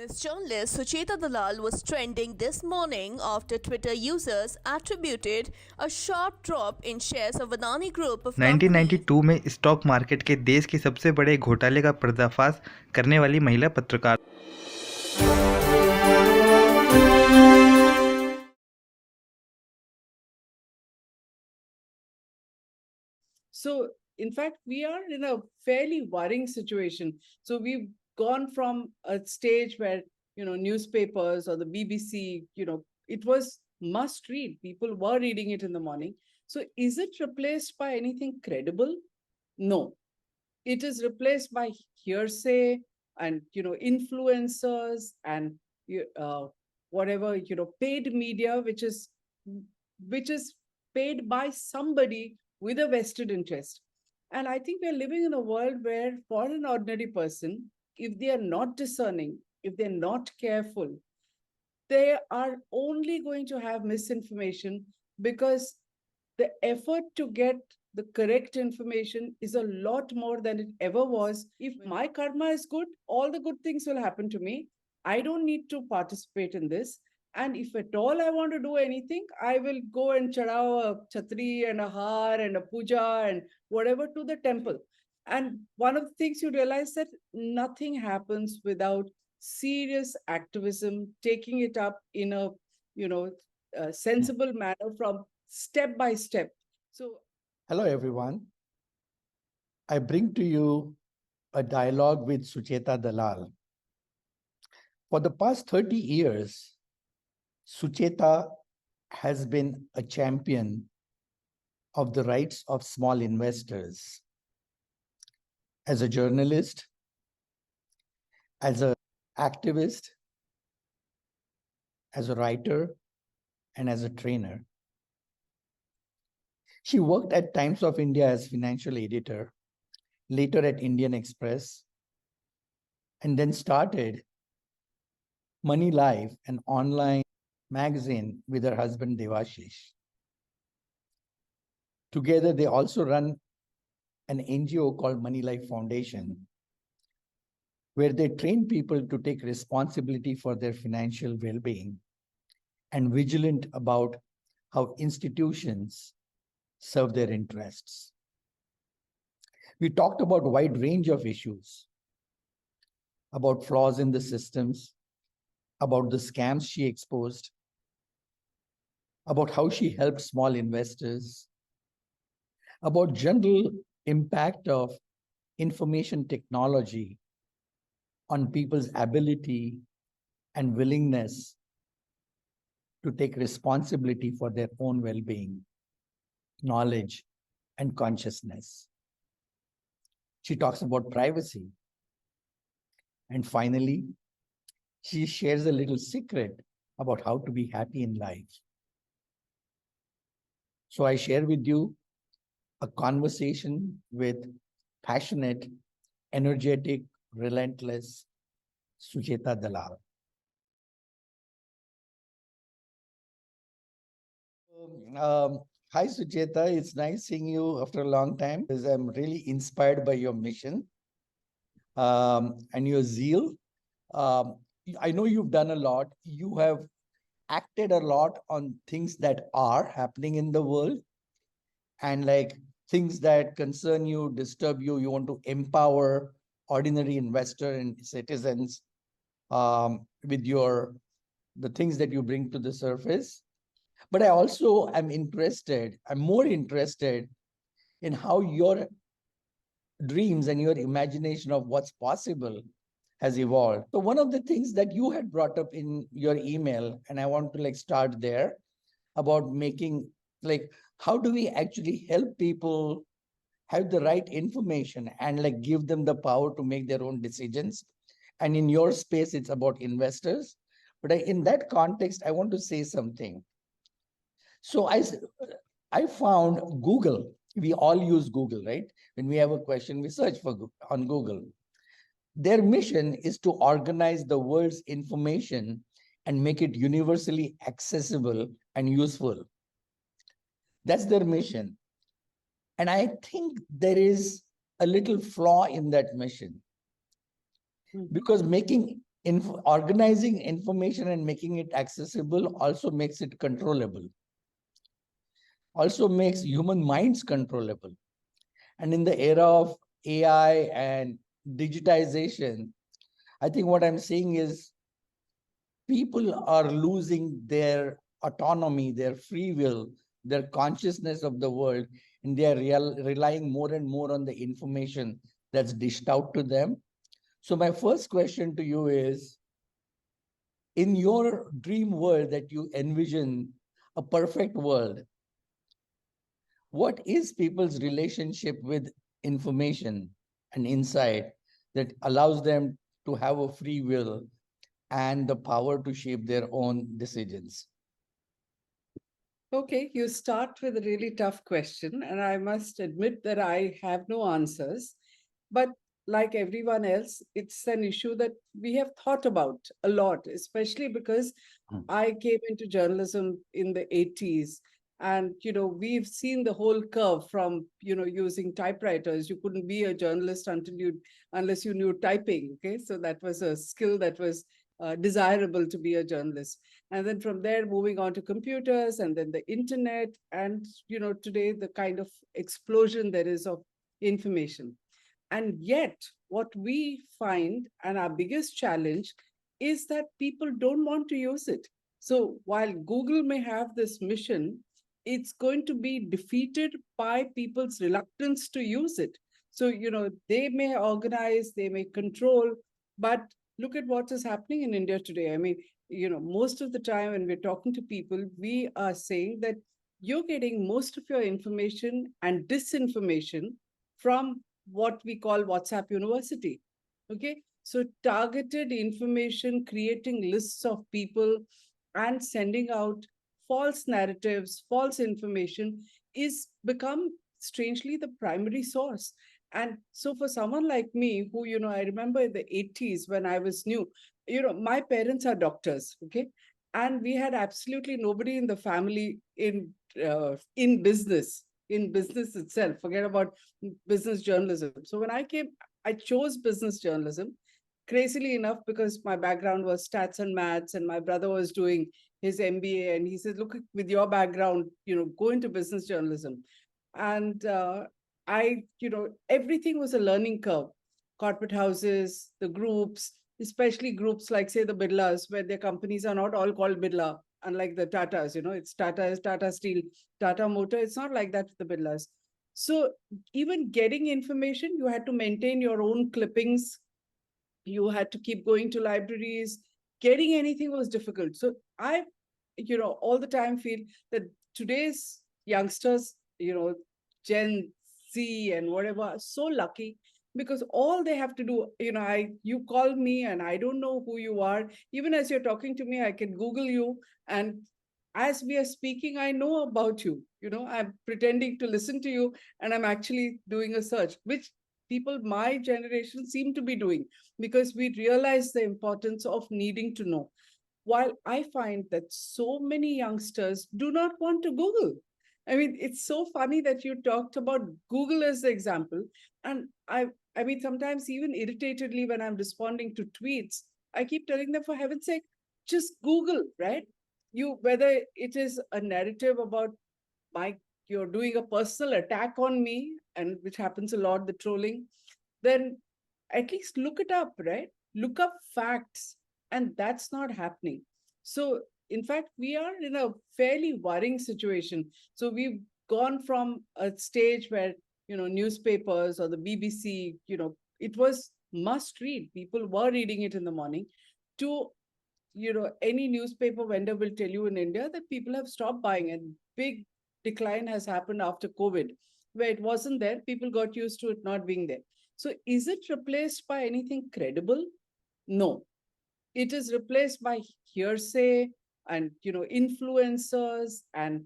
Business journalist Sucheta Dalal was trending this morning after Twitter users attributed a sharp drop in shares of Adani Group of companies. 1992 में stock market के देश के सबसे बड़े घोटाले का पर्दाफाश करने वाली महिला पत्रकार। So, in fact, we are in a fairly worrying situation. So we've gone from a stage where, newspapers or the BBC, it was must read. People were reading it in the morning. So is it replaced by anything credible? No. It is replaced by hearsay and, influencers and whatever, paid media, which is paid by somebody with a vested interest. And I think we're living in a world where, for an ordinary person, if they are not discerning, if they're not careful, they are only going to have misinformation, because the effort to get the correct information is a lot more than it ever was. If my karma is good, all the good things will happen to me. I don't need to participate in this. And if at all I want to do anything, I will go and chadao a chhatri and a har and a puja and whatever to the temple. And one of the things you realize that nothing happens without serious activism, taking it up in a, sensible manner from step by step. So, hello everyone. I bring to you a dialogue with Sucheta Dalal. For the past 30 years, Sucheta has been a champion of the rights of small investors. As a journalist, as an activist, as a writer, and as a trainer. She worked at Times of India as financial editor, later at Indian Express, and then started MoneyLife, an online magazine, with her husband Devashish. Together, they also run an NGO called MoneyLife Foundation, where they train people to take responsibility for their financial well-being and vigilant about how institutions serve their interests. We talked about a wide range of issues, about flaws in the systems, about the scams she exposed, about how she helped small investors, about general impact of information technology on people's ability and willingness to take responsibility for their own well-being, knowledge, and consciousness. She talks about privacy. And finally, she shares a little secret about how to be happy in life. So I share with you a conversation with passionate, energetic, relentless Sucheta Dalal. Hi, Sucheta. It's nice seeing you after a long time, because I'm really inspired by your mission and your zeal. I know you've done a lot. You have acted a lot on things that are happening in the world, and like things that concern you, disturb you. You want to empower ordinary investor and citizens with the things that you bring to the surface. But I also am more interested in how your dreams and your imagination of what's possible has evolved. So one of the things that you had brought up in your email, and I want to start there, about making, how do we actually help people have the right information and give them the power to make their own decisions. And in your space, it's about investors. But in that context, I want to say something. So I found Google. We all use Google, right? When we have a question, we search on Google. Their mission is to organize the world's information and make it universally accessible and useful. That's their mission. And I think there is a little flaw in that mission, because making Organizing information and making it accessible also makes it controllable, also makes human minds controllable. And in the era of AI and digitization, I think what I'm saying is people are losing their autonomy, their free will, their consciousness of the world, and they are relying more and more on the information that's dished out to them. So my first question to you is, in your dream world that you envision, a perfect world, what is people's relationship with information and insight that allows them to have a free will and the power to shape their own decisions? Okay, you start with a really tough question, and I must admit that I have no answers. But like everyone else, it's an issue that we have thought about a lot, especially because I came into journalism in the 80s. And, we've seen the whole curve from, using typewriters. You couldn't be a journalist unless you knew typing. Okay. So that was a skill that was desirable to be a journalist. And then from there, moving on to computers and then the internet. And, today, the kind of explosion there is of information. And yet, what we find, and our biggest challenge, is that people don't want to use it. So while Google may have this mission, it's going to be defeated by people's reluctance to use it. So, they may organize, they may control, but look at what is happening in India today. I mean, most of the time when we're talking to people, we are saying that you're getting most of your information and disinformation from what we call WhatsApp University. Okay. So targeted information, creating lists of people and sending out false narratives, false information is become strangely the primary source. And so for someone like me, who, I remember in the 80s when I was new, my parents are doctors, okay? And we had absolutely nobody in the family in business itself, forget about business journalism. So when I came, I chose business journalism, crazily enough, because my background was stats and maths, and my brother was doing his MBA, and he said, look, with your background, go into business journalism. And everything was a learning curve. Corporate houses, the groups, especially groups like, say, the Birlas, where their companies are not all called Birla, unlike the Tatas, it's Tata Steel, Tata Motor. It's not like that with the Birlas. So even getting information, you had to maintain your own clippings. You had to keep going to libraries. Getting anything was difficult. So I, all the time feel that today's youngsters, Gen Z and whatever, are so lucky, because all they have to do, you call me and I don't know who you are. Even as you're talking to me, I can Google you. And as we are speaking, I know about you. I'm pretending to listen to you, and I'm actually doing a search, which people my generation seem to be doing, because we realize the importance of needing to know. While I find that so many youngsters do not want to Google. I mean, it's so funny that you talked about Google as the example. And I mean, sometimes even irritatedly when I'm responding to tweets, I keep telling them, for heaven's sake, just Google, right? Whether it is a narrative about you're doing a personal attack on me, and which happens a lot, the trolling, then at least look it up, right? Look up facts. And that's not happening. So, in fact, we are in a fairly worrying situation. So, we've gone from a stage where, newspapers or the BBC, it was must read. People were reading it in the morning, to, any newspaper vendor will tell you in India that people have stopped buying, and big decline has happened after COVID, where it wasn't there. People got used to it not being there. So is it replaced by anything credible? No. It is replaced by hearsay and, influencers and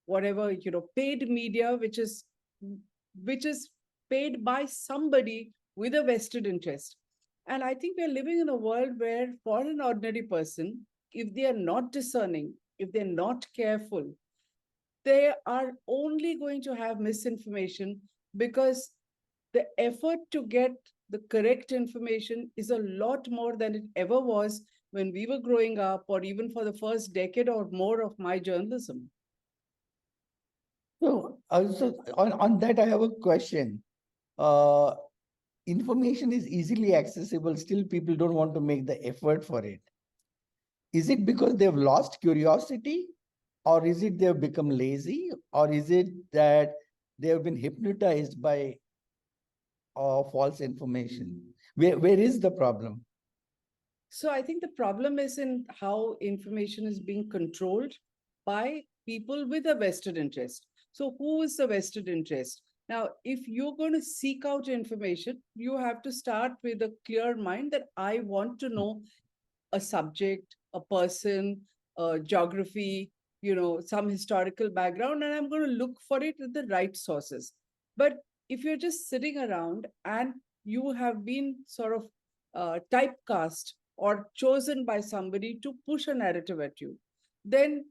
whatever, paid media, which is paid by somebody with a vested interest. And I think we're living in a world where, for an ordinary person, if they are not discerning, if they're not careful, they are only going to have misinformation, because the effort to get the correct information is a lot more than it ever was when we were growing up, or even for the first decade or more of my journalism. So also on that, I have a question. Uh, Information is easily accessible, still people don't want to make the effort for it. Is it because they've lost curiosity, or is it they've become lazy, or is it that they have been hypnotized by false information? Where is the problem? So I think the problem is in how information is being controlled by people with a vested interest. So who is the vested interest? Now, if you're going to seek out information, you have to start with a clear mind that I want to know a subject, a person, geography, some historical background, and I'm going to look for it in the right sources. But if you're just sitting around and you have been sort of typecast or chosen by somebody to push a narrative at you, then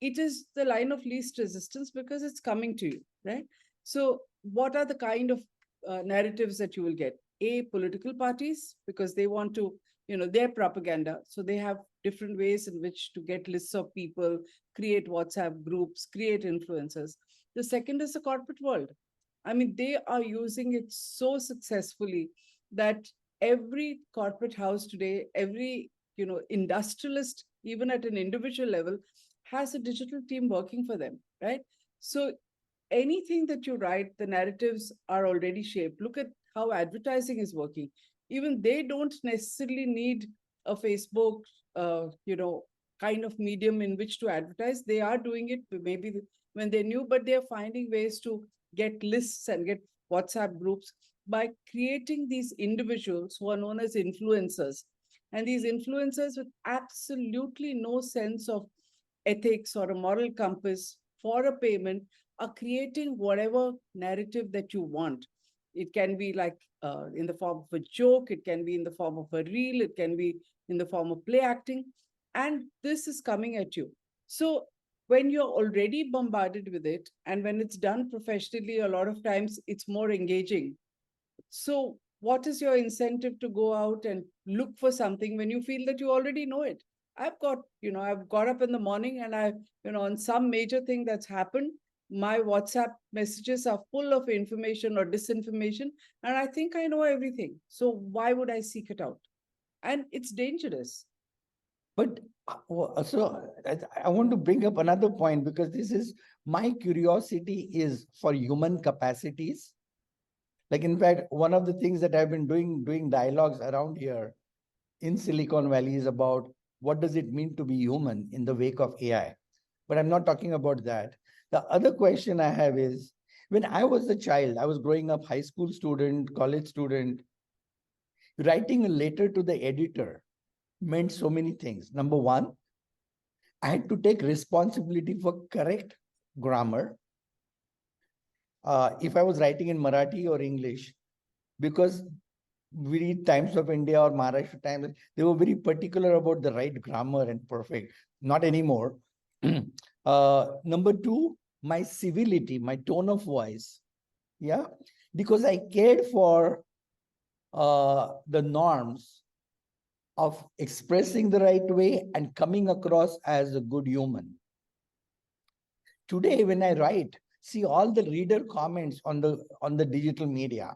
it is the line of least resistance because it's coming to you, right? So, what are the kind of narratives that you will get? Political parties, because they want to, their propaganda. So they have different ways in which to get lists of people, create WhatsApp groups, create influencers. The second is the corporate world. I mean, they are using it so successfully that every corporate house today, every industrialist, even at an individual level, has a digital team working for them, right? So anything that you write, the narratives are already shaped. Look at how advertising is working. Even they don't necessarily need a Facebook, kind of medium in which to advertise. They are doing it maybe when they're new, but they're finding ways to get lists and get WhatsApp groups by creating these individuals who are known as influencers. And these influencers with absolutely no sense of ethics or a moral compass for a payment are creating whatever narrative that you want. It can be like in the form of a joke, it can be in the form of a reel, it can be in the form of play acting. And this is coming at you. So when you're already bombarded with it, and when it's done professionally, a lot of times it's more engaging. So what is your incentive to go out and look for something when you feel that you already know it? I've got up in the morning and on some major thing that's happened, my WhatsApp messages are full of information or disinformation, and I think I know everything. So why would I seek it out? And it's dangerous. But I want to bring up another point, because this is my curiosity is for human capacities. Like, in fact, one of the things that I've been doing dialogues around here in Silicon Valley is about what does it mean to be human in the wake of AI. But I'm not talking about that. The other question I have is, when I was a child, I was growing up, high school student, college student, writing a letter to the editor meant so many things. Number one, I had to take responsibility for correct grammar. If I was writing in Marathi or English, because we read Times of India or Maharashtra Times, they were very particular about the right grammar and perfect. Not anymore. Number two, my civility, my tone of voice. Yeah, because I cared for the norms of expressing the right way and coming across as a good human. Today, when I write, see all the reader comments on the digital media.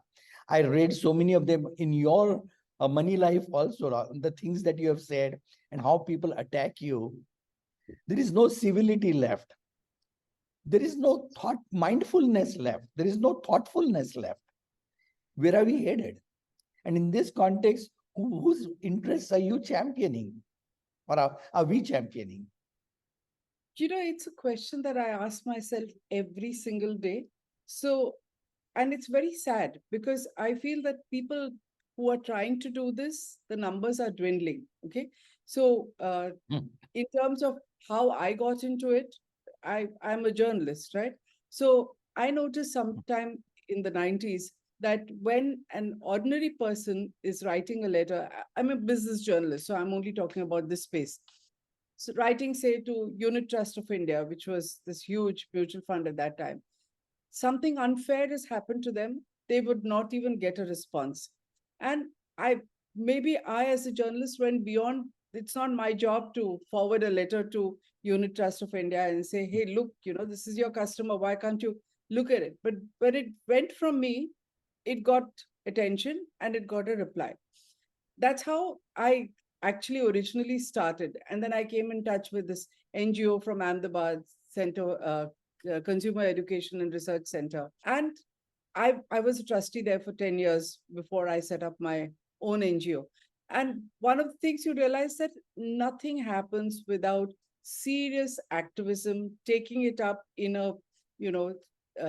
I read so many of them in your MoneyLife also, the things that you have said and how people attack you. There is no civility left. There is no mindfulness left. There is no thoughtfulness left. Where are we headed? And in this context, whose interests are you championing? Or are we championing? It's a question that I ask myself every single day. So, and it's very sad because I feel that people who are trying to do this, the numbers are dwindling. Okay. So, in terms of how I got into it, I'm a journalist, right? So I noticed sometime in the 90s that when an ordinary person is writing a letter, I'm a business journalist, so I'm only talking about this space. So writing, say, to Unit Trust of India, which was this huge mutual fund at that time, something unfair has happened to them, they would not even get a response. And maybe I, as a journalist, went beyond. It's not my job to forward a letter to Unit Trust of India and say, hey, look, this is your customer. Why can't you look at it? But when it went from me, it got attention and it got a reply. That's how I actually originally started. And then I came in touch with this NGO from Ahmedabad Center, Consumer Education and Research Center. And I was a trustee there for 10 years before I set up my own NGO. And one of the things you realize that nothing happens without serious activism, taking it up in a,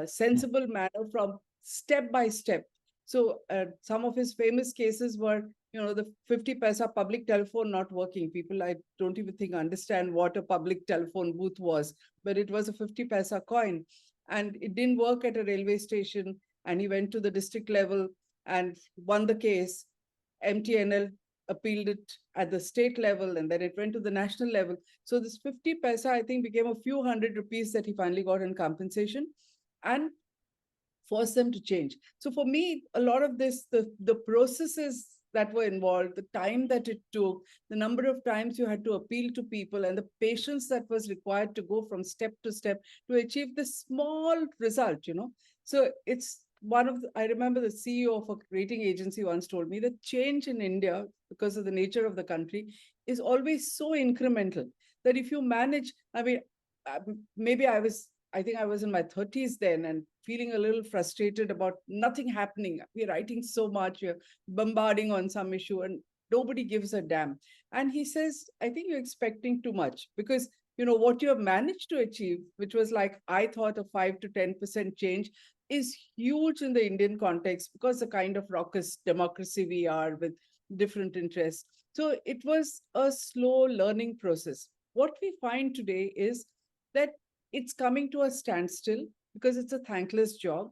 sensible manner from step by step. So some of his famous cases were, the 50 paisa public telephone not working. People, I don't even think understand what a public telephone booth was, but it was a 50 paisa coin and it didn't work at a railway station. And he went to the district level and won the case. MTNL appealed it at the state level and then it went to the national level. So this 50 paisa, I think, became a few hundred rupees that he finally got in compensation and forced them to change. So for me, a lot of this, the processes that were involved, the time that it took, the number of times you had to appeal to people, and the patience that was required to go from step to step to achieve this small result, So it's I remember the CEO of a rating agency once told me that change in India, because of the nature of the country, is always so incremental that if you manage, maybe I think I was in my 30s then and feeling a little frustrated about nothing happening. We're writing so much, we're bombarding on some issue and nobody gives a damn. And he says, I think you're expecting too much because what you have managed to achieve, which was like, I thought a 5 to 10% change, is huge in the Indian context because the kind of raucous democracy we are with different interests. So it was a slow learning process. What we find today is that it's coming to a standstill because it's a thankless job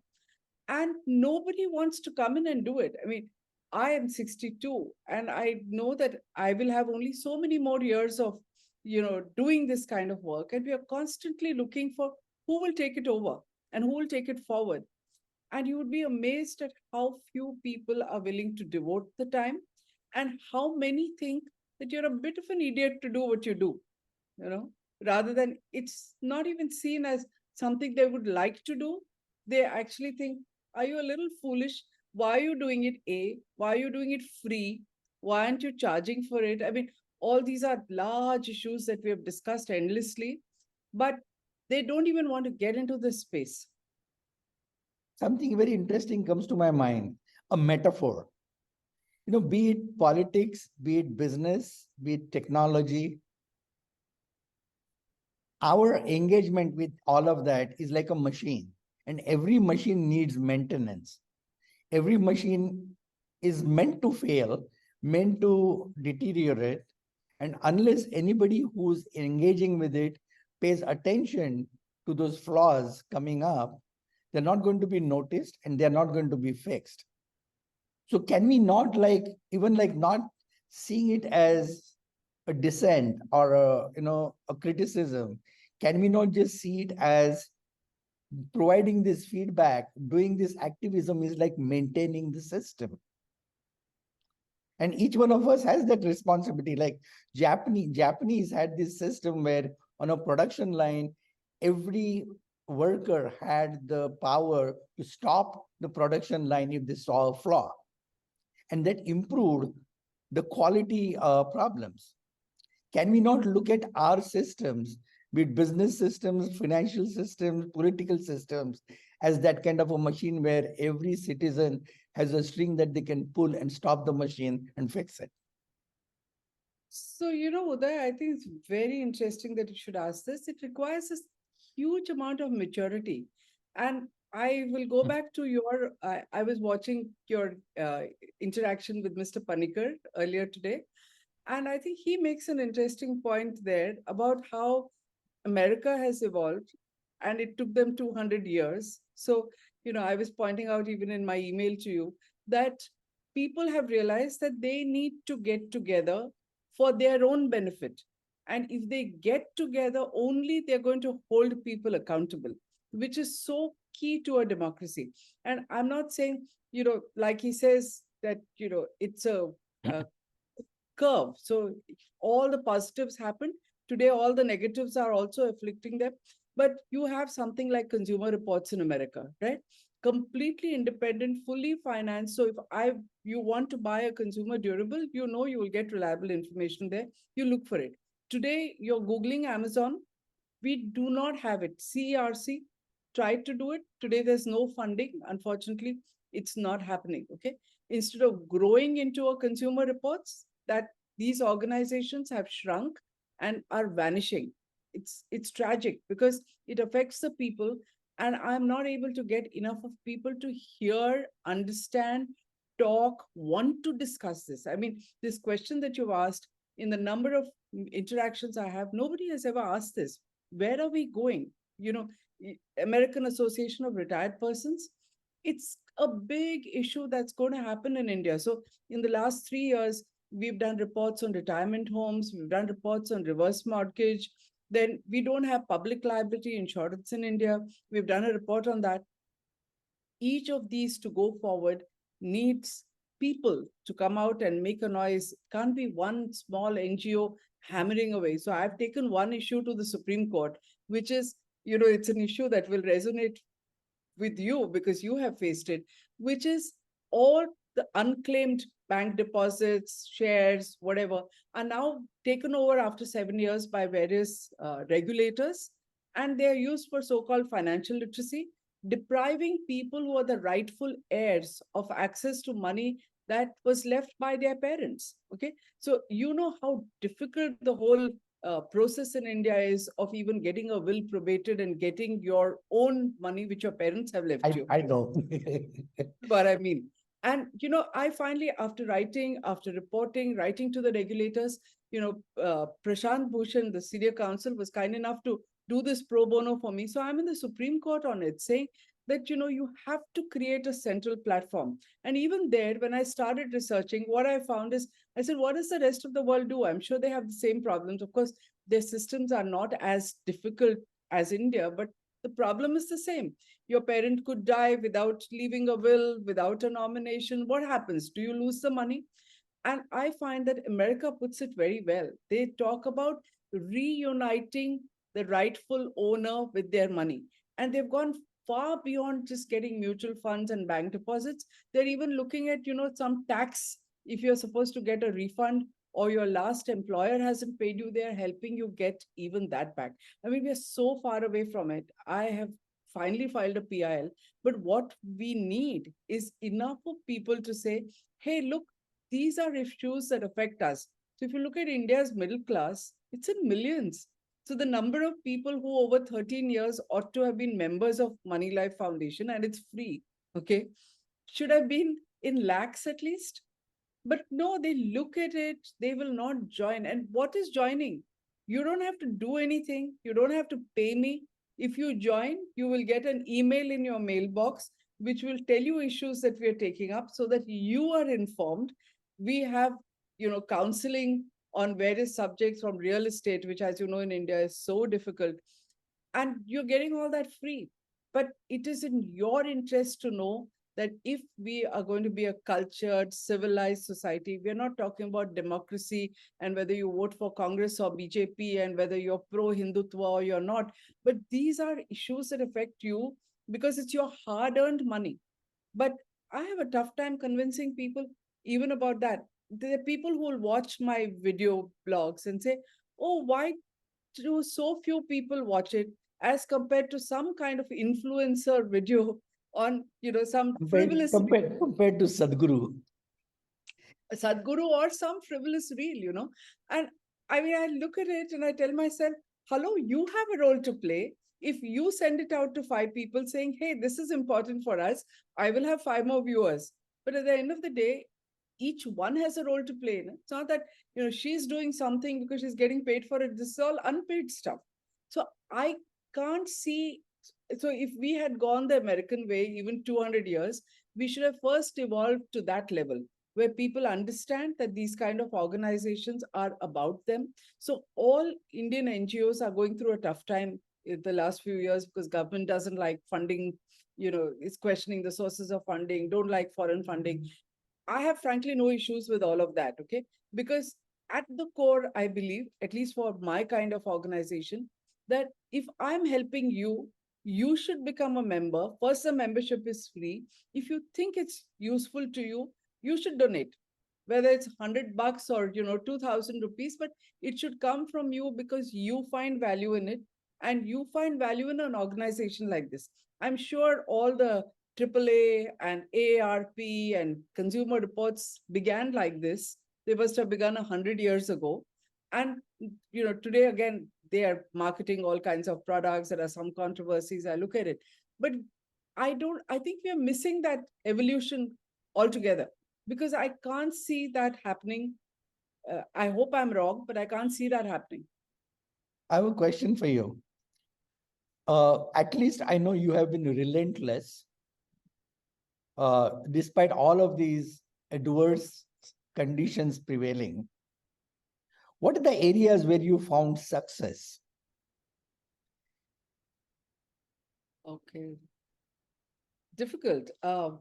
and nobody wants to come in and do it. I mean, I am 62 and I know that I will have only so many more years of, doing this kind of work. And we are constantly looking for who will take it over and who will take it forward. And you would be amazed at how few people are willing to devote the time and how many think that you're a bit of an idiot to do what you do, rather than it's not even seen as something they would like to do. They actually think, are you a little foolish? Why are you doing it? Why are you doing it free? Why aren't you charging for it? I mean, all these are large issues that we have discussed endlessly, but they don't even want to get into this space. Something very interesting comes to my mind, a metaphor. Be it politics, be it business, be it technology, our engagement with all of that is like a machine, and every machine needs maintenance. Every machine is meant to fail, meant to deteriorate, and unless anybody who's engaging with it pays attention to those flaws coming up, they're not going to be noticed and they're not going to be fixed. So can we not not seeing it as a dissent or a criticism? Can we not just see it as providing this feedback, doing this activism is like maintaining the system? And each one of us has that responsibility. Like Japanese had this system where on a production line, every worker had the power to stop the production line if they saw a flaw. And that improved the quality problems. Can we not look at our systems, be it business systems, financial systems, political systems, as that kind of a machine where every citizen has a string that they can pull and stop the machine and fix it? So, Uday, I think it's very interesting that you should ask this. It requires a huge amount of maturity. And I will go back to I was watching your interaction with Mr. Panikar earlier today. And I think he makes an interesting point there about how America has evolved and it took them 200 years. So, I was pointing out even in my email to you that people have realized that they need to get together for their own benefit. And if they get together, only they're going to hold people accountable, which is so key to a democracy. And I'm not saying, like he says, that, it's a curve. So all the positives happen. Today, all the negatives are also afflicting them. But you have something like Consumer Reports in America, right? Completely independent, fully financed. So if you want to buy a consumer durable, you will get reliable information there. You look for it. Today, you're Googling Amazon. We do not have it. CERC tried to do it. Today, there's no funding. Unfortunately, it's not happening. Okay. Instead of growing into a consumer reports, that these organizations have shrunk and are vanishing. It's tragic because it affects the people, and I'm not able to get enough of people to hear, understand, talk, want to discuss this. I mean, this question that you've asked, in the number of interactions I have, nobody has ever asked this. Where are we going? American Association of Retired Persons, it's a big issue that's going to happen in India. So in the last 3 years, we've done reports on retirement homes, we've done reports on reverse mortgage. Then we don't have public liability insurance in India. We've done a report on that. Each of these to go forward needs people to come out and make a noise. It can't be one small NGO hammering away. So I've taken one issue to the Supreme Court, which is, it's an issue that will resonate with you because you have faced it, which is all the unclaimed bank deposits, shares, whatever, are now taken over after 7 years by various regulators, and they are used for so-called financial literacy, depriving people who are the rightful heirs of access to money that was left by their parents. Okay, so you know how difficult the whole process in India is of even getting a will probated and getting your own money which your parents have left you. I know. What I mean. And, I finally, after reporting, writing to the regulators, Prashant Bhushan, the senior counsel, was kind enough to do this pro bono for me. So I'm in the Supreme Court on it, saying that, you have to create a central platform. And even there, when I started researching, what I found is, I said, what does the rest of the world do? I'm sure they have the same problems. Of course, their systems are not as difficult as India, but the problem is the same. Your parent could die without leaving a will, without a nomination. What happens? Do you lose the money? And I find that America puts it very well. They talk about reuniting the rightful owner with their money. And they've gone far beyond just getting mutual funds and bank deposits. They're even looking at, some tax. If you're supposed to get a refund or your last employer hasn't paid you, they're helping you get even that back. I mean, we're so far away from it. I have finally filed a PIL, but what we need is enough of people to say, hey, look, these are issues that affect us. So if you look at India's middle class, it's in millions. So the number of people who over 13 years ought to have been members of MoneyLife Foundation, and it's free, okay, should have been in lakhs at least. But no, they look at it, they will not join. And what is joining? You don't have to do anything. You don't have to pay me. If you join, you will get an email in your mailbox, which will tell you issues that we are taking up so that you are informed. We have, counseling on various subjects from real estate, which, as you know, in India is so difficult. And you're getting all that free. But it is in your interest to know that if we are going to be a cultured, civilized society, we're not talking about democracy and whether you vote for Congress or BJP and whether you're pro-Hindutva or you're not. But these are issues that affect you because it's your hard-earned money. But I have a tough time convincing people even about that. There are people who will watch my video blogs and say, oh, why do so few people watch it as compared to some kind of influencer video on, some frivolous compared to Sadhguru. Sadhguru or some frivolous reel, And I mean, I look at it and I tell myself, hello, you have a role to play. If you send it out to 5 people saying, hey, this is important for us, I will have 5 more viewers. But at the end of the day, each one has a role to play. It's not that, she's doing something because she's getting paid for it. This is all unpaid stuff. So I can't see. So if we had gone the American way, even 200 years, we should have first evolved to that level where people understand that these kind of organizations are about them. So all Indian NGOs are going through a tough time in the last few years because government doesn't like funding, is questioning the sources of funding, don't like foreign funding. I have frankly no issues with all of that, okay? Because at the core, I believe, at least for my kind of organization, that if I'm helping you, you should become a member. First, the membership is free. If you think it's useful to you, you should donate, whether it's $100 or 2,000 rupees, but it should come from you because you find value in it and you find value in an organization like this. I'm sure all the AAA and AARP and Consumer Reports began like this. They must have begun 100 years ago. And today again, they are marketing all kinds of products. There are some controversies. I look at it. But I think we are missing that evolution altogether because I can't see that happening. I hope I'm wrong, but I can't see that happening. I have a question for you. At least I know you have been relentless despite all of these adverse conditions prevailing. What are the areas where you found success? Okay. Difficult.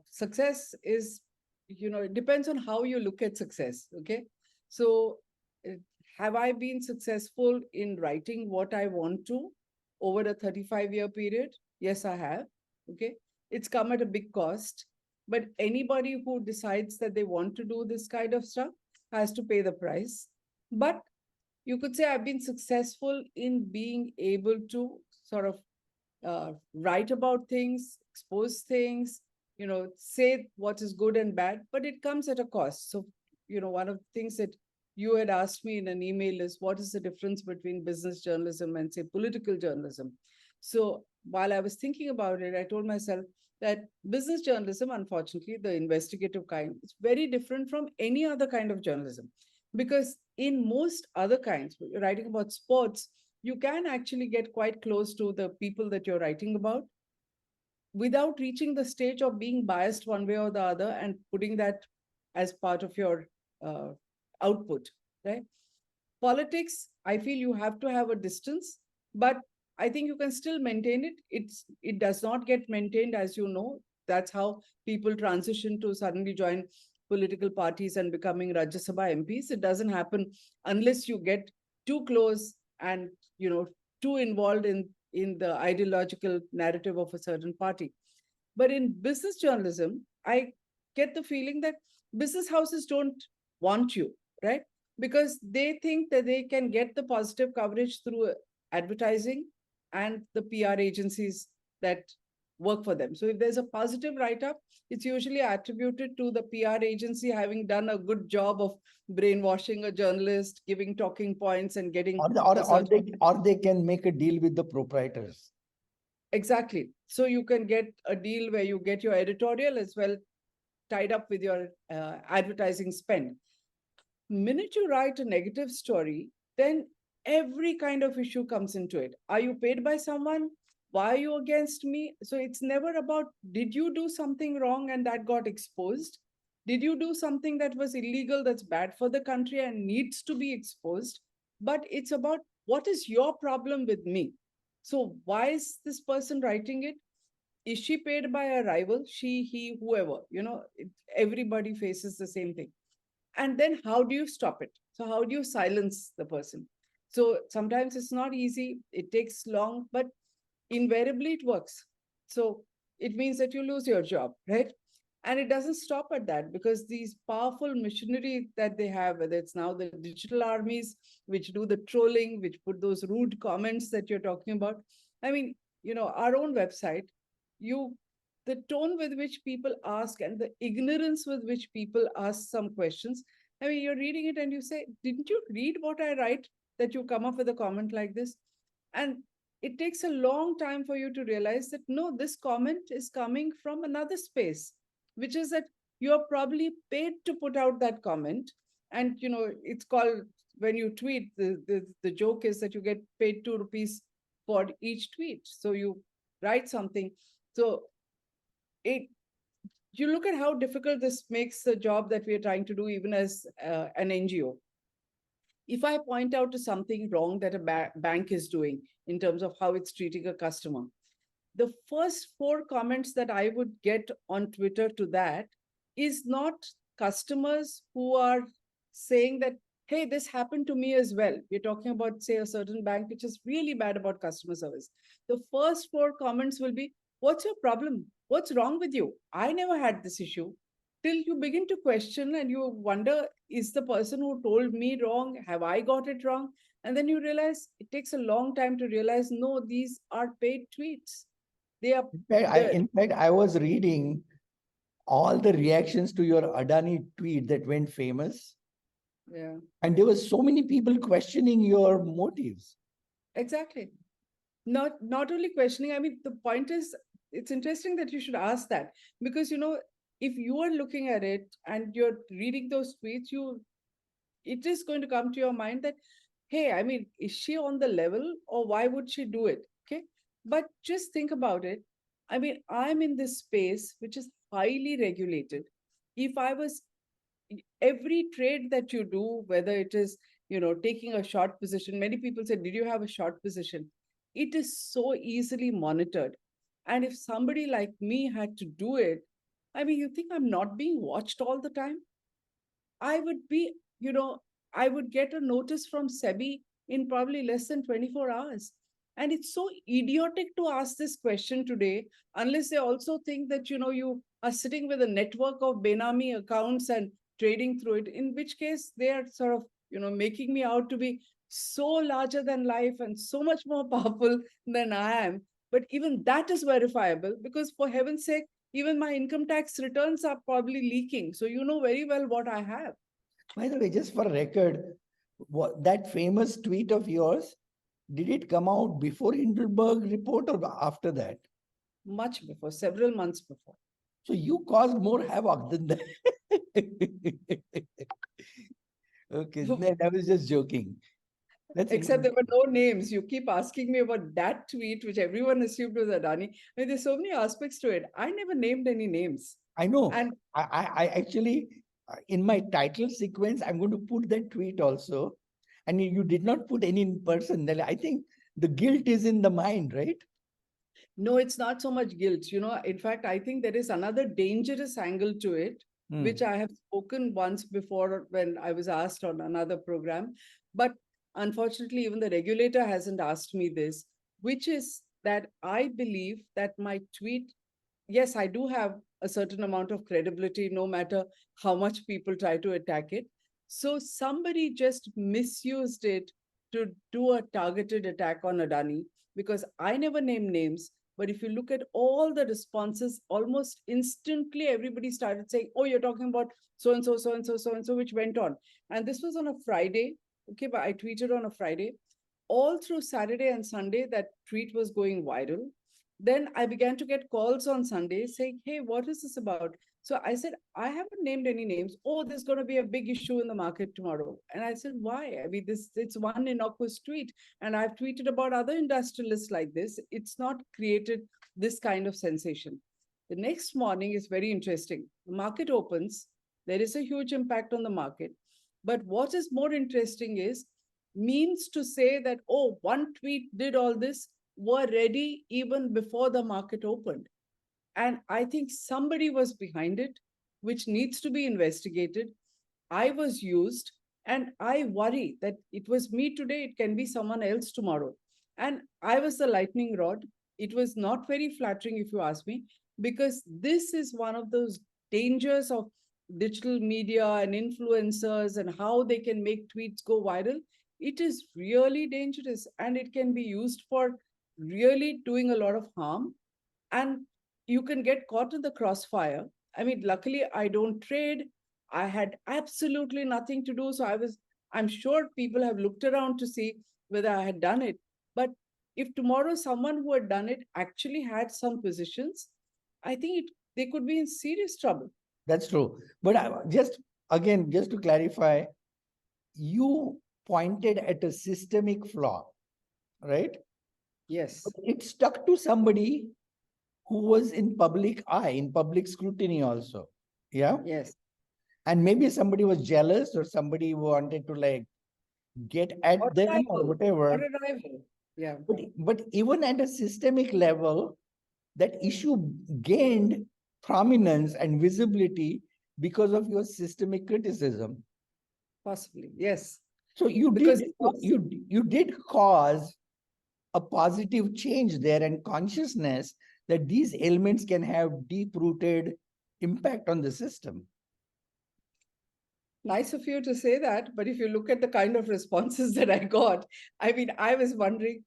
Success is, it depends on how you look at success. Okay. So, have I been successful in writing what I want to over a 35-year period? Yes, I have. Okay. It's come at a big cost. But anybody who decides that they want to do this kind of stuff has to pay the price. But you could say I've been successful in being able to sort of write about things, expose things, say what is good and bad, but it comes at a cost. So, one of the things that you had asked me in an email is what is the difference between business journalism and, say, political journalism? So while I was thinking about it, I told myself that business journalism, unfortunately, the investigative kind, is very different from any other kind of journalism. Because in most other kinds, writing about sports, you can actually get quite close to the people that you're writing about without reaching the stage of being biased one way or the other and putting that as part of your output, right? Politics, I feel you have to have a distance, but I think you can still maintain it. It does not get maintained, as you know. That's how people transition to suddenly join political parties and becoming Rajya Sabha MPs. It doesn't happen unless you get too close and too involved in the ideological narrative of a certain party. But in business journalism, I get the feeling that business houses don't want you, right? Because they think that they can get the positive coverage through advertising and the PR agencies that work for them. So if there's a positive write-up, it's usually attributed to the PR agency having done a good job of brainwashing a journalist, giving talking points and getting... Or they can make a deal with the proprietors. Exactly. So you can get a deal where you get your editorial as well tied up with your advertising spend. Minute you write a negative story, then every kind of issue comes into it. Are you paid by someone? Why are you against me? So it's never about, did you do something wrong and that got exposed? Did you do something that was illegal, that's bad for the country and needs to be exposed? But it's about, what is your problem with me? So why is this person writing it? Is she paid by a rival? She, he, whoever, everybody faces the same thing. And then how do you stop it? So how do you silence the person? So sometimes it's not easy. It takes long, but invariably it works. So it means that you lose your job, right? And it doesn't stop at that, because these powerful machinery that they have, whether it's now the digital armies, which do the trolling, which put those rude comments that you're talking about. I mean, our own website, the tone with which people ask and the ignorance with which people ask some questions. I mean, you're reading it and you say, didn't you read what I write that you come up with a comment like this? And it takes a long time for you to realize that, no, this comment is coming from another space, which is that you're probably paid to put out that comment. And, it's called, when you tweet, the joke is that you get paid 2 rupees for each tweet. So you write something. So you look at how difficult this makes the job that we are trying to do, even as an NGO. If I point out to something wrong that a bank is doing in terms of how it's treating a customer, the first 4 comments that I would get on Twitter to that is not customers who are saying that, hey, this happened to me as well. We're talking about, say, a certain bank which is really bad about customer service. The first 4 comments will be, what's your problem? What's wrong with you? I never had this issue. Till you begin to question and you wonder, is the person who told me wrong? Have I got it wrong? And then you realize it takes a long time to realize, no, these are paid tweets. They are. In fact, I was reading all the reactions to your Adani tweet that went famous. Yeah. And there were so many people questioning your motives. Exactly. Not only questioning, I mean, the point is, it's interesting that you should ask that, because, you know, if you are looking at it and you're reading those tweets, it is going to come to your mind that, hey, I mean, is she on the level, or why would she do it? Okay. But just think about it. I mean, I'm in this space which is highly regulated. If I was, every trade that you do, whether it is, you know, taking a short position, many people say, did you have a short position? It is so easily monitored. And if somebody like me had to do it, I mean, you think I'm not being watched all the time? I would be, you know, I would get a notice from SEBI in probably less than 24 hours. And it's so idiotic to ask this question today, unless they also think that, you know, you are sitting with a network of Benami accounts and trading through it, in which case they are sort of, you know, making me out to be so larger than life and so much more powerful than I am. But even that is verifiable, because for heaven's sake, even my income tax returns are probably leaking. So you know very well what I have. By the way, just for record, that famous tweet of yours, did it come out before Hindenburg report or after that? Much before, several months before. So you caused more havoc than that. Okay, I was just joking. Except there were no names. You keep asking me about that tweet, which everyone assumed was Adani. I mean, there's so many aspects to it. I never named any names. I know. And I actually, in my title sequence, I'm going to put that tweet also. And you did not put any person. Then I think the guilt is in the mind, right? no, it's not so much guilt. You know, in fact, I think there is another dangerous angle to it, which I have spoken once before when I was asked on another program. But unfortunately, even the regulator hasn't asked me this, which is that I believe that my tweet, yes, I do have a certain amount of credibility, no matter how much people try to attack it. So somebody just misused it to do a targeted attack on Adani, because I never name names. But if you look at all the responses, almost instantly everybody started saying, oh, you're talking about so and so, so and so, so and so, which went on. And this was on a Friday. Okay, but I tweeted on a Friday. All through Saturday and Sunday, that tweet was going viral. Then I began to get calls on Sunday saying, hey, what is this about? So I said, I haven't named any names. Oh, there's going to be a big issue in the market tomorrow. And I said, why? I mean, it's one innocuous tweet. And I've tweeted about other industrialists like this. It's not created this kind of sensation. The next morning is very interesting. The market opens. There is a huge impact on the market. But what is more interesting is means to say that, oh, one tweet did all this, were ready even before the market opened. And I think somebody was behind it, which needs to be investigated. I was used, and I worry that it was me today, it can be someone else tomorrow. And I was the lightning rod. It was not very flattering, if you ask me, because this is one of those dangers of digital media and influencers and how they can make tweets go viral. It is really dangerous, and it can be used for really doing a lot of harm. And you can get caught in the crossfire. I mean, luckily, I don't trade. I had absolutely nothing to do. So I'm sure people have looked around to see whether I had done it. But if tomorrow someone who had done it actually had some positions, I think they could be in serious trouble. That's true. But just to clarify, you pointed at a systemic flaw, right? Yes. But it stuck to somebody who was in public eye, in public scrutiny also. Yeah. Yes. And maybe somebody was jealous or somebody wanted to like get at them or whatever. Or a rival. Yeah. But even at a systemic level, that issue gained prominence and visibility because of your systemic criticism. Possibly, yes. So you Because did you did cause a positive change there and consciousness that these elements can have deep-rooted impact on the system. nice of you to say that, but if you look at the kind of responses that I got, I mean, I was wondering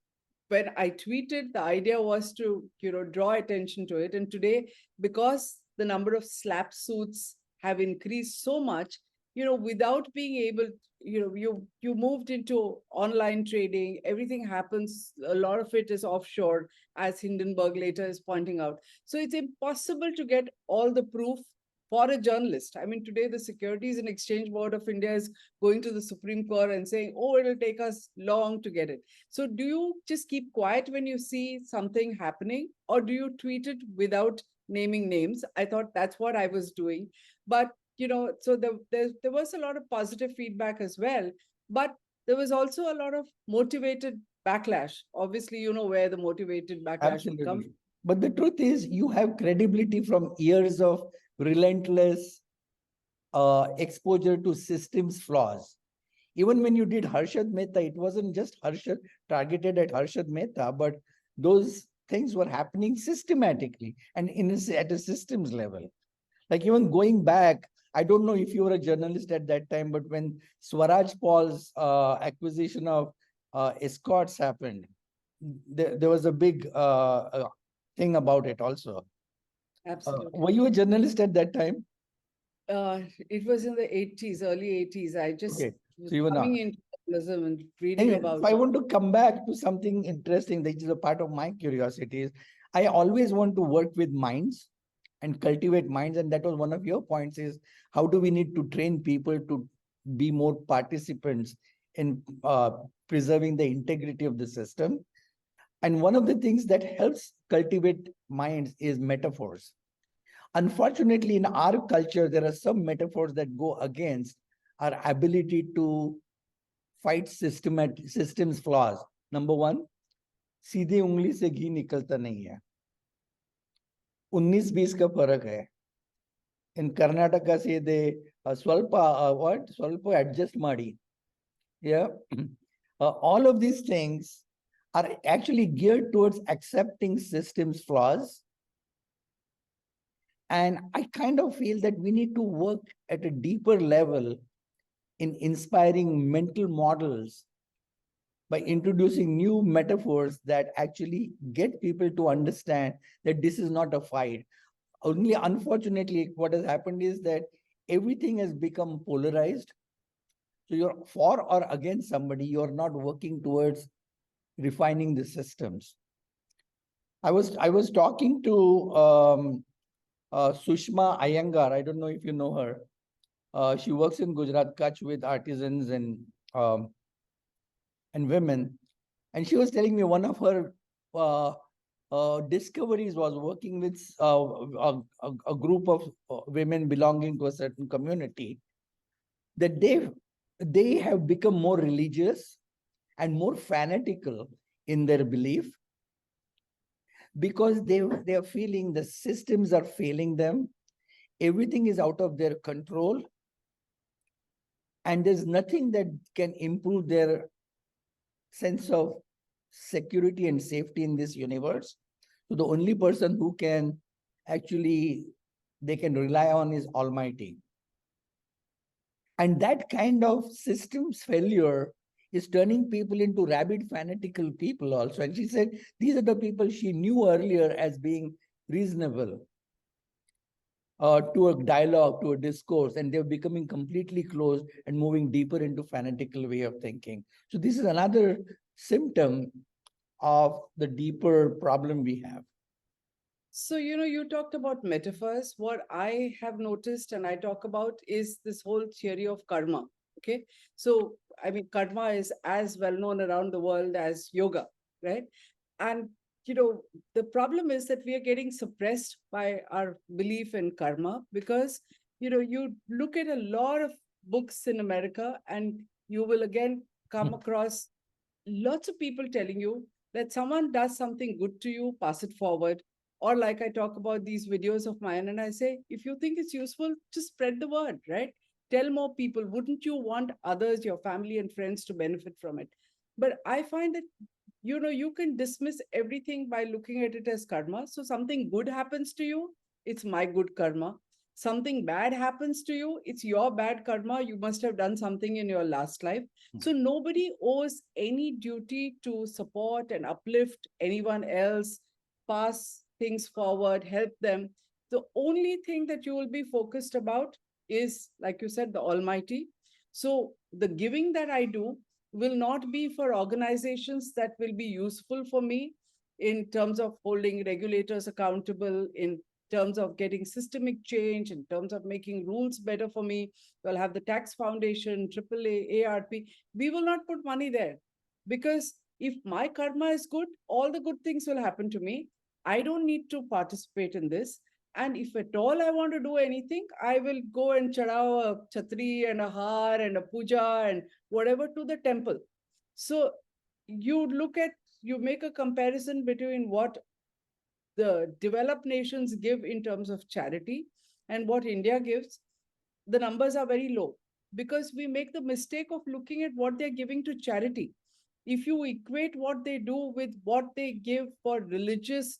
when I tweeted, the idea was to, draw attention to it. And today, because the number of slap suits have increased so much, without being able, you moved into online trading, everything happens, a lot of it is offshore, as Hindenburg later is pointing out. So it's impossible to get all the proof for a journalist. I mean, today the Securities and Exchange Board of India is going to the Supreme Court and saying, oh, it'll take us long to get it. So do you just keep quiet when you see something happening, or do you tweet it without naming names? I thought that's what I was doing. But, so there was a lot of positive feedback as well. But there was also a lot of motivated backlash. Obviously, you know where the motivated backlash will come. Absolutely. But the truth is, you have credibility from years of relentless exposure to systems flaws. Even when you did Harshad Mehta, it wasn't just Harshad targeted at Harshad Mehta, but those things were happening systematically and at a systems level. Like even going back, I don't know if you were a journalist at that time, but when Swaraj Paul's acquisition of escorts happened, there was a big thing about it also. Absolutely. Were you a journalist at that time? It was in the 80s, early 80s. I just Okay, was so you were not. coming into journalism and reading Anyway, about so I it. want to come back to something interesting that is a part of my curiosity. Is I always want to work with minds and cultivate minds, and that was one of your points. Is how do we need to train people to be more participants in preserving the integrity of the system? And one of the things that helps cultivate minds is metaphors. Unfortunately, in our culture, there are some metaphors that go against our ability to fight systems flaws. Number one, सीधे उंगली से घी निकलता नहीं है. 19-20 का फर्क है. In Karnataka, say they swalpa adjust ಮಾಡಿ. Yeah. All of these things are actually geared towards accepting systems flaws. And I kind of feel that we need to work at a deeper level in inspiring mental models by introducing new metaphors that actually get people to understand that this is not a fight. Only unfortunately, what has happened is that everything has become polarized. So you're for or against somebody, you're not working towards refining the systems. I was talking to Sushma Iyengar. I don't know if you know her. She works in Gujarat, Kutch with artisans and women. And she was telling me one of her discoveries was working with a group of women belonging to a certain community, that they have become more religious and more fanatical in their belief because they are feeling the systems are failing them. Everything is out of their control. And there's nothing that can improve their sense of security and safety in this universe. So the only person who can actually, they can rely on is Almighty. And that kind of systems failure is turning people into rabid fanatical people also. And she said, these are the people she knew earlier as being reasonable to a dialogue, to a discourse, and they're becoming completely closed and moving deeper into fanatical way of thinking. So this is another symptom of the deeper problem we have. So, you talked about metaphors. What I have noticed and I talk about is this whole theory of karma. Okay. So, I mean, karma is as well known around the world as yoga, right? And, the problem is that we are getting suppressed by our belief in karma because, you look at a lot of books in America and you will again come across lots of people telling you that someone does something good to you, pass it forward, Or like I talk about these videos of mine and I say, if you think it's useful, just spread the word, right? Tell more people. Wouldn't you want others, your family and friends, to benefit from it? But I find that, you can dismiss everything by looking at it as karma. So something good happens to you, it's my good karma. Something bad happens to you, it's your bad karma. You must have done something in your last life. So nobody owes any duty to support and uplift anyone else, pass things forward, help them. The only thing that you will be focused about is, like you said, the Almighty. So the giving that I do will not be for organizations that will be useful for me in terms of holding regulators accountable, in terms of getting systemic change, in terms of making rules better for me. We'll have the tax foundation, AAA, ARP. We will not put money there because if my karma is good, all the good things will happen to me. I don't need to participate in this. And if at all I want to do anything, I will go and chadao a chhatri and a har and a puja and whatever to the temple. So you make a comparison between what the developed nations give in terms of charity and what India gives. The numbers are very low because we make the mistake of looking at what they're giving to charity. If you equate what they do with what they give for religious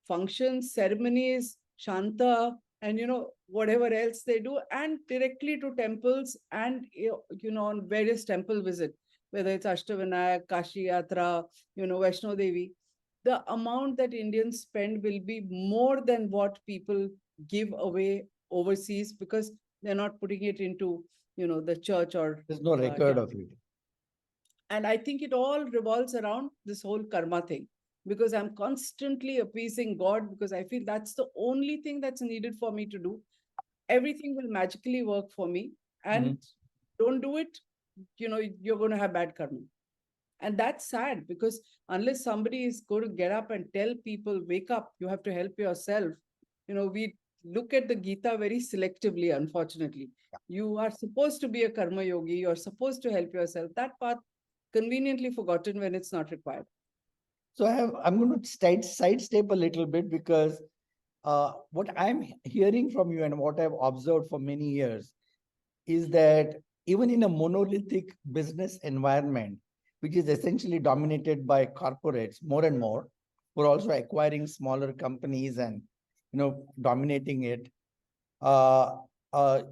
functions, ceremonies, shanta, and whatever else they do, and directly to temples and on various temple visit, whether it's Ashtavinayak, Kashi Yatra, Vaishno Devi, the amount that Indians spend will be more than what people give away overseas because they're not putting it into the church or There's no record of temple. it. And I think it all revolves around this whole karma thing because I'm constantly appeasing God because I feel that's the only thing that's needed for me to do. Everything will magically work for me. And don't do it, you're going to have bad karma. And that's sad because unless somebody is going to get up and tell people, wake up, you have to help yourself. We look at the Gita very selectively, unfortunately. You are supposed to be a karma yogi. You're supposed to help yourself. That part conveniently forgotten when it's not required. So I'm going to sidestep a little bit because what I'm hearing from you and what I've observed for many years is that even in a monolithic business environment, which is essentially dominated by corporates more and more, who are also acquiring smaller companies and dominating it,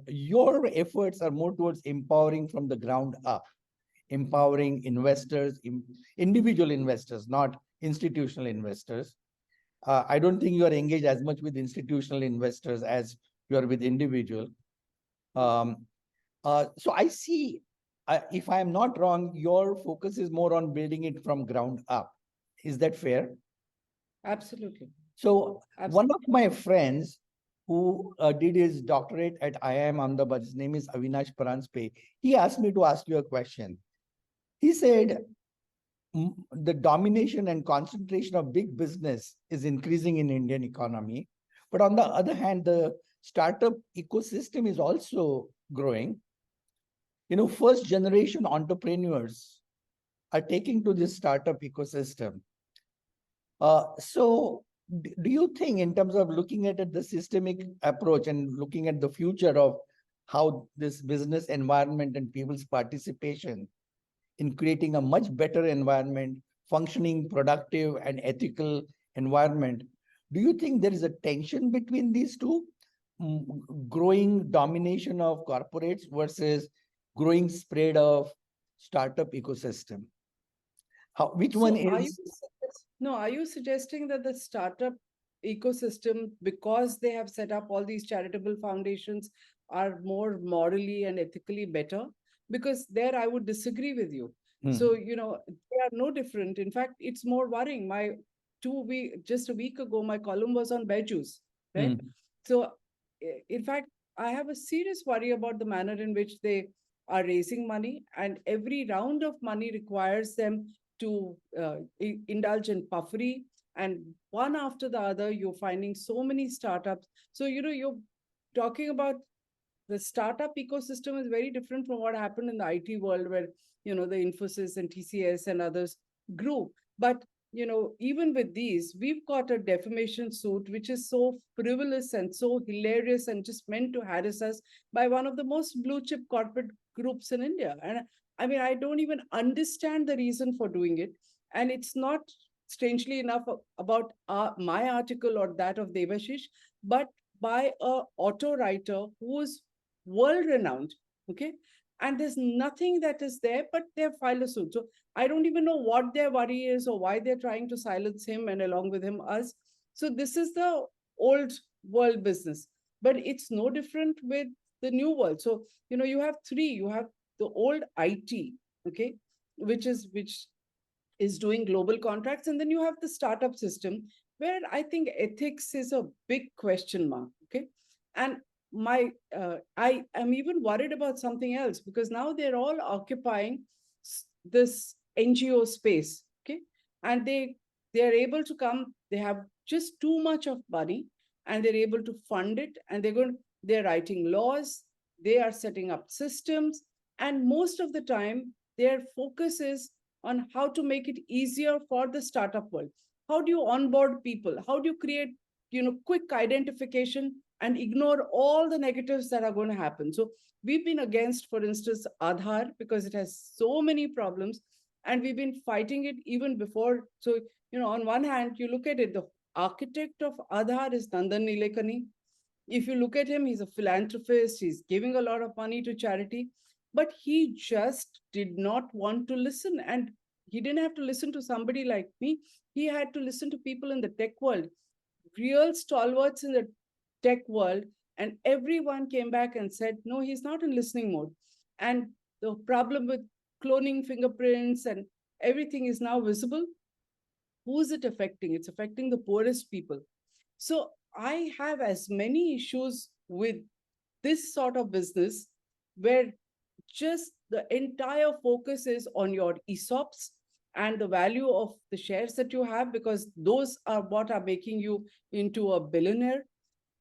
your efforts are more towards empowering from the ground up, empowering investors, individual investors, not institutional investors. I don't think you are engaged as much with institutional investors as you are with individual. So I see, if I am not wrong, your focus is more on building it from ground up. Is that fair? Absolutely. So Absolutely. one of my friends who did his doctorate at IIM Ahmedabad, his name is Avinash Paranspe, he asked me to ask you a question. He said, the domination and concentration of big business is increasing in Indian economy. But on the other hand, the startup ecosystem is also growing. First generation entrepreneurs are taking to this startup ecosystem. So do you think, in terms of looking at it, the systemic approach and looking at the future of how this business environment and people's participation in creating a much better environment, functioning, productive, and ethical environment, do you think there is a tension between these two? Growing domination of corporates versus growing spread of startup ecosystem? Which one is? Are you suggesting that the startup ecosystem, because they have set up all these charitable foundations, are more morally and ethically better? Because there I would disagree with you. So, they are no different. In fact, it's more worrying. Just a week ago, my column was on Beju's, right? So, in fact, I have a serious worry about the manner in which they are raising money, and every round of money requires them to indulge in puffery, and one after the other, you're finding so many startups. So, you're talking about the startup ecosystem is very different from what happened in the IT world where, the Infosys and TCS and others grew. But even with these, we've got a defamation suit which is so frivolous and so hilarious and just meant to harass us by one of the most blue chip corporate groups in India. And I mean, I don't even understand the reason for doing it. And it's not, strangely enough, about my article or that of Devashish, but by a auto writer who is world renowned. Okay. And there's nothing that is there, but they've filed a suit. So I don't even know what their worry is or why they're trying to silence him and along with him us. So this is the old world business, but it's no different with the new world. So, you have three. You have the old IT, okay, which is doing global contracts, and then you have the startup system where I think ethics is a big question mark. Okay, and I am even worried about something else because now they're all occupying this NGO space. Okay, and they are able to come. They have just too much of money, and they're able to fund it. And they're writing laws. They are setting up systems, and most of the time their focus is on how to make it easier for the startup world. How do you onboard people? How do you create quick identification and ignore all the negatives that are going to happen? So we've been against, for instance, Aadhaar because it has so many problems, and we've been fighting it even before. So on one hand, you look at it, the architect of Aadhaar is Nandan Nilekani. If you look at him, he's a philanthropist, he's giving a lot of money to charity, but he just did not want to listen. And he didn't have to listen to somebody like me. He had to listen to people in the tech world, real stalwarts in the tech world. And everyone came back and said, no, he's not in listening mode. And the problem with cloning fingerprints and everything is now visible. Who is it affecting? It's affecting the poorest people. So I have as many issues with this sort of business where just the entire focus is on your ESOPs and the value of the shares that you have, because those are what are making you into a billionaire.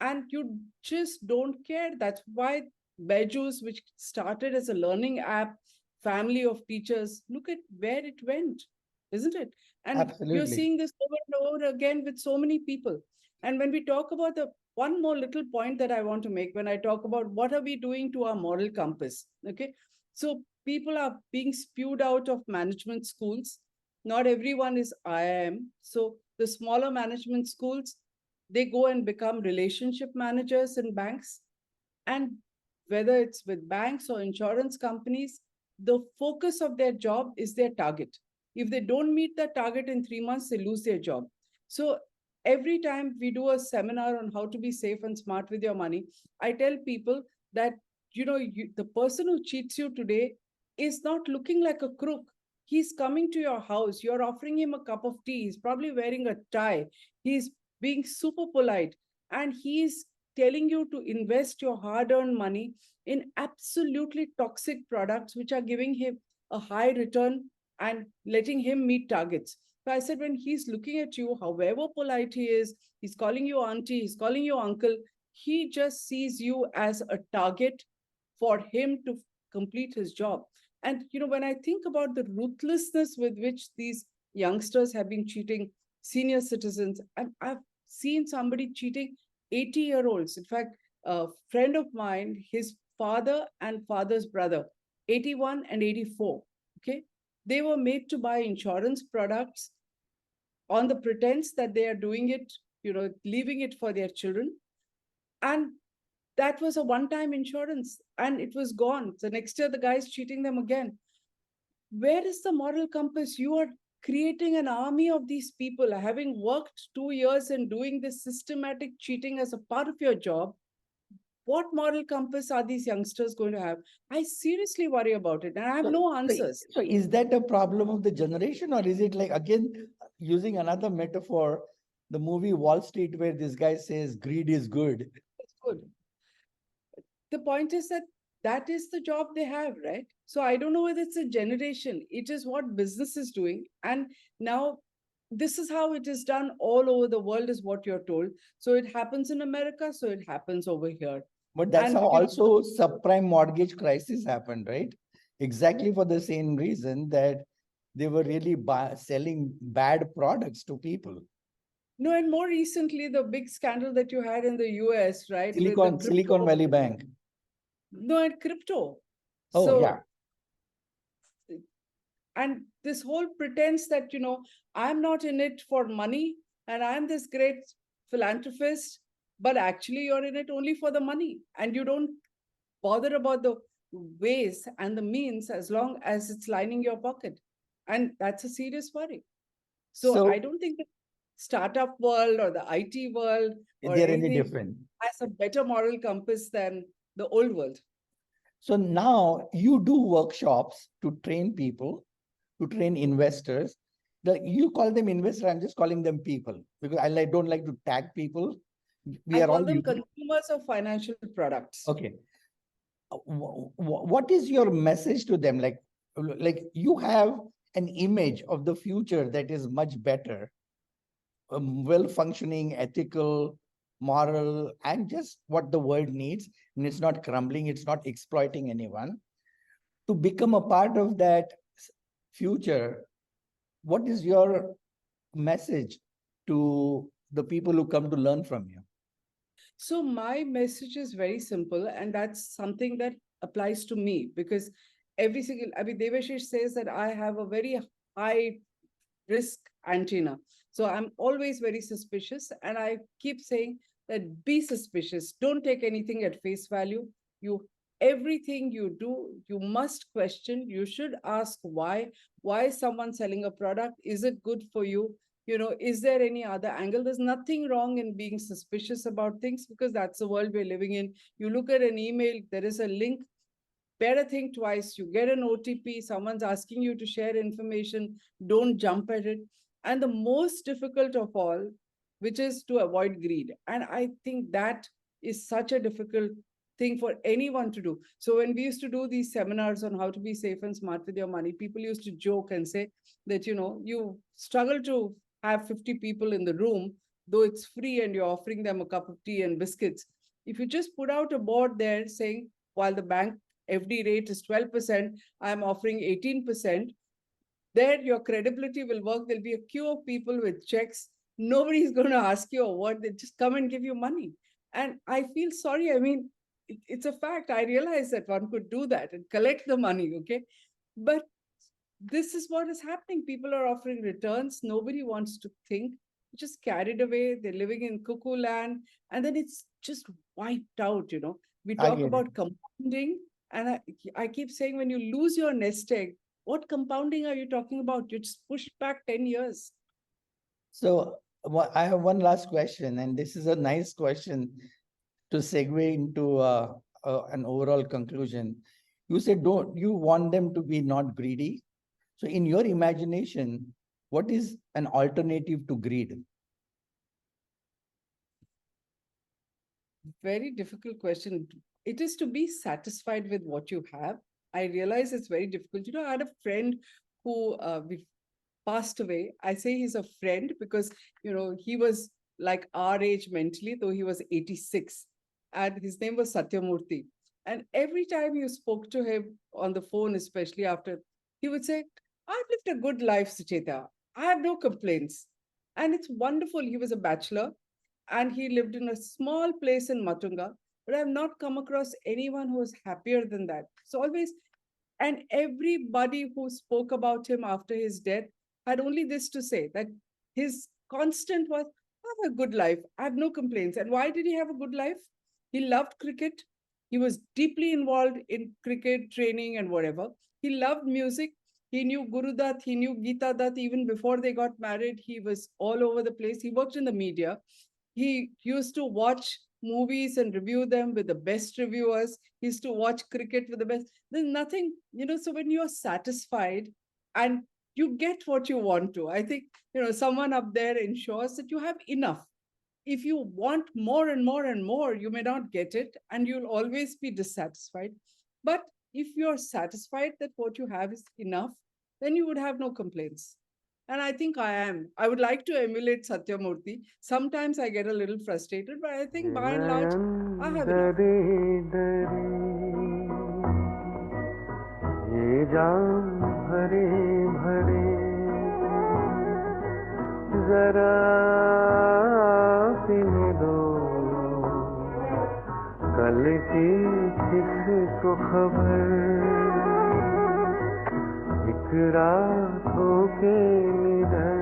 And you just don't care. That's why Bejus, which started as a learning app, family of teachers, look at where it went, isn't it? And you're Absolutely. seeing this over and over again with so many people. And when we talk about the one more little point that I want to make, when I talk about what are we doing to our moral compass, okay? So people are being spewed out of management schools. Not everyone is IIM. So the smaller management schools, they go and become relationship managers in banks. And whether it's with banks or insurance companies, the focus of their job is their target. If they don't meet that target in 3 months, they lose their job. So every time we do a seminar on how to be safe and smart with your money, I tell people that, the person who cheats you today is not looking like a crook. He's coming to your house. You're offering him a cup of tea. He's probably wearing a tie. He's being super polite. And he's telling you to invest your hard-earned money in absolutely toxic products, which are giving him a high return and letting him meet targets. So I said, when he's looking at you, however polite he is, he's calling you auntie, he's calling you uncle, he just sees you as a target for him to complete his job. And, when I think about the ruthlessness with which these youngsters have been cheating senior citizens, I've seen somebody cheating 80-year-olds. In fact, a friend of mine, his father and father's brother, 81 and 84, okay? They were made to buy insurance products on the pretense that they are doing it, leaving it for their children. And that was a one-time insurance and it was gone. The next year, the guy's cheating them again. Where is the moral compass? You are creating an army of these people, having worked 2 years and doing this systematic cheating as a part of your job. What moral compass are these youngsters going to have? I seriously worry about it, and I have no answers. So is that a problem of the generation, or is it like, again, using another metaphor, the movie Wall Street, where this guy says greed is good? It's good. The point is that is the job they have, right? So I don't know whether it's a generation. It is what business is doing. And now this is how it is done all over the world, is what you're told. So it happens in America, so it happens over here. But that's And, how also subprime mortgage crisis happened, right? Exactly for the same reason, that they were really selling bad products to people. No, and more recently, the big scandal that you had in the US, right? With the Silicon Valley Bank. No, and crypto. Oh, So, yeah. and this whole pretense that, I'm not in it for money and I'm this great philanthropist, but actually you're in it only for the money and you don't bother about the ways and the means as long as it's lining your pocket. And that's a serious worry. So I don't think the startup world or the IT world or they're any anything different. has a better moral compass than the old world. So now you do workshops to train people, to train investors. You call them investors, I'm just calling them people because I don't like to tag people. I call them consumers of financial products. Okay. What is your message to them? Like you have an image of the future that is much better, well-functioning, ethical, moral, and just what the world needs. And it's not crumbling, it's not exploiting anyone. To become a part of that future, what is your message to the people who come to learn from you? So my message is very simple, and that's something that applies to me because Devashish says that I have a very high risk antenna. So I'm always very suspicious, and I keep saying that be suspicious. Don't take anything at face value. Everything you do, you must question. You should ask why. Why is someone selling a product? Is it good for you? Is there any other angle? There's nothing wrong in being suspicious about things because that's the world we're living in. You look at an email, there is a link. Better think twice. You get an OTP, someone's asking you to share information, don't jump at it. And the most difficult of all, which is to avoid greed. And I think that is such a difficult thing for anyone to do. So when we used to do these seminars on how to be safe and smart with your money, people used to joke and say that, you struggle to have 50 people in the room, though it's free and you're offering them a cup of tea and biscuits. If you just put out a board there saying, while the bank FD rate is 12%, I'm offering 18%, there your credibility will work. There'll be a queue of people with checks. Nobody's going to ask you a word. They just come and give you money. And I feel sorry. I mean, it's a fact. I realize that one could do that and collect the money, okay? But this is what is happening. People are offering returns. Nobody wants to think. Just carried away. They're living in cuckoo land. And then it's just wiped out, We talk about compounding. And I keep saying, when you lose your nest egg, what compounding are you talking about? You just push back 10 years. So I have one last question, and this is a nice question to segue into an overall conclusion. You said, don't you want them to be not greedy? So in your imagination, what is an alternative to greed? Very difficult question. It is to be satisfied with what you have. I realize it's very difficult. I had a friend who passed away. I say he's a friend because, he was like our age mentally, though he was 86. And his name was Satyamurthy. And every time you spoke to him on the phone, especially after, he would say, I've lived a good life, Sucheta. I have no complaints. And it's wonderful. He was a bachelor and he lived in a small place in Matunga. But I've not come across anyone who was happier than that. So always, and everybody who spoke about him after his death had only this to say, that his constant was, I have a good life. I have no complaints. And why did he have a good life? He loved cricket. He was deeply involved in cricket training and whatever. He loved music. He knew Guru Dutt. He knew Geeta Dutt. Even before they got married, he was all over the place. He worked in the media. He used to watch movies and review them with the best reviewers. He used to watch cricket with the best. There's nothing, so when you're satisfied and you get what you want to, I think, someone up there ensures that you have enough. If you want more and more and more, you may not get it and you'll always be dissatisfied. But if you're satisfied that what you have is enough, then you would have no complaints. And I think I am. I would like to emulate Satyamurthy. Sometimes I get a little frustrated, but I think by and large, I have enough. जरा पीने दो, कल की किसको खबर, एक रातों के निधन